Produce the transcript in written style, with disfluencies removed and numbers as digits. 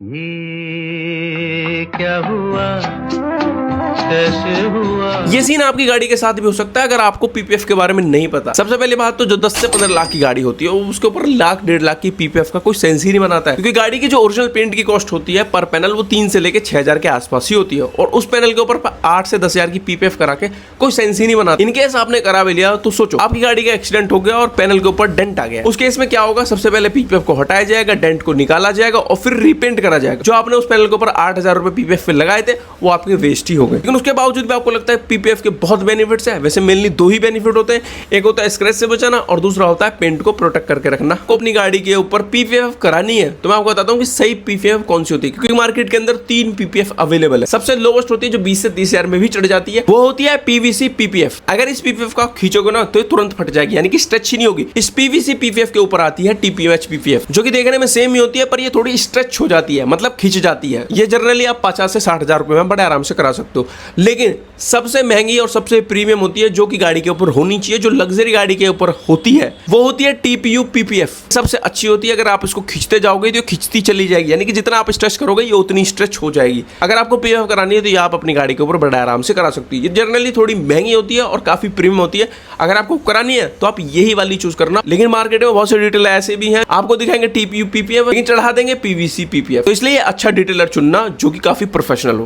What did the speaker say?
ये क्या हुआ, कैसे हुआ। ये सीन आपकी गाड़ी के साथ भी हो सकता है अगर आपको पीपीएफ के बारे में नहीं पता। सबसे पहली बात तो जो 10 से 15 लाख की गाड़ी होती है उसके ऊपर लाख 1.5 लाख की पीपीएफ का कोई सेंस ही नहीं बनाता है, क्योंकि गाड़ी की जो ओरिजिनल पेंट की कॉस्ट होती है पर पैनल वो 3 से लेके 6,000 के आसपास ही होती है, और उस पैनल के ऊपर 8 से 10,000 की पीपीएफ करा के कोई सेंस ही नहीं बनाता। इनकेस आपने करा भी लिया तो सोचो आपकी गाड़ी का एक्सीडेंट हो गया और पैनल के ऊपर डेंट आ गया, उस केस में क्या होगा? सबसे पहले पीपीएफ को हटाया जाएगा, डेंट को निकाला जाएगा और फिर रीपेंट करा जाएगा। जो आपने उस पैनल के ऊपर 8,000 रुपए पीपीएफ पे लगाए थे वो आपके वेस्ट ही हो गए। लेकिन उसके बावजूद भी आपको लगता है पीपीएफ के बहुत बेनिफिट्स है। वैसे मेनली 2 ही बेनिफिट होते हैं, एक होता है स्क्रैच से बचाना और दूसरा होता है पेंट को प्रोटेक्ट करके रखना। को अपनी गाड़ी के ऊपर पीपीएफ करानी है तो मैं आपको बताता हूँ कि सही पीपीएफ कौन सी होती है, क्योंकि मार्केट के अंदर 3 पीपीएफ अवेलेबल है। सबसे लोवेस्ट होती है जो 20 से 30,000 में भी चढ़ जाती है, वो होती है पीवीसी पीपीएफ। अगर इस पीपीएफ का खींचोगे ना तो तुरंत फट जाएगी, यानी कि स्ट्रेच ही नहीं होगी। इस पीवीसी पीपीएफ के ऊपर आती है टीपीएच पीपीएफ, जो कि देखने में सेम ही होती है पर ये थोड़ी स्ट्रेच हो जाती है, मतलब खींच जाती है। ये जनरली आप 50 से 60,000 रुपए में बड़े आराम से करा सकते हो। लेकिन सबसे महंगी और सबसे प्रीमियम होती है जो कि गाड़ी के ऊपर होनी चाहिए, जो लग्जरी गाड़ी के ऊपर होती है, वो होती है टीपीयू पीपीएफ। सबसे अच्छी होती है, अगर आप इसको खींचते जाओगे तो खींचती चली जाएगी, यानी कि जितना आप स्ट्रेच करोगे ये उतनी स्ट्रेच हो जाएगी। अगर आपको पीपीएफ करानी है तो ये आप अपनी गाड़ी के ऊपर बड़े आराम से करा सकती है। ये जनरली थोड़ी महंगी होती है और काफी प्रीमियम होती है। अगर आपको करानी है तो आप यही वाली चूज करना। लेकिन मार्केट में बहुत से डिटेलर ऐसे भी हैं, आपको दिखाएंगे टीपीयू पीपीएफ लेकिन चढ़ा देंगे पीवीसी पीपीएफ। तो इसलिए अच्छा डिटेलर चुनना जो कि काफी प्रोफेशनल हो।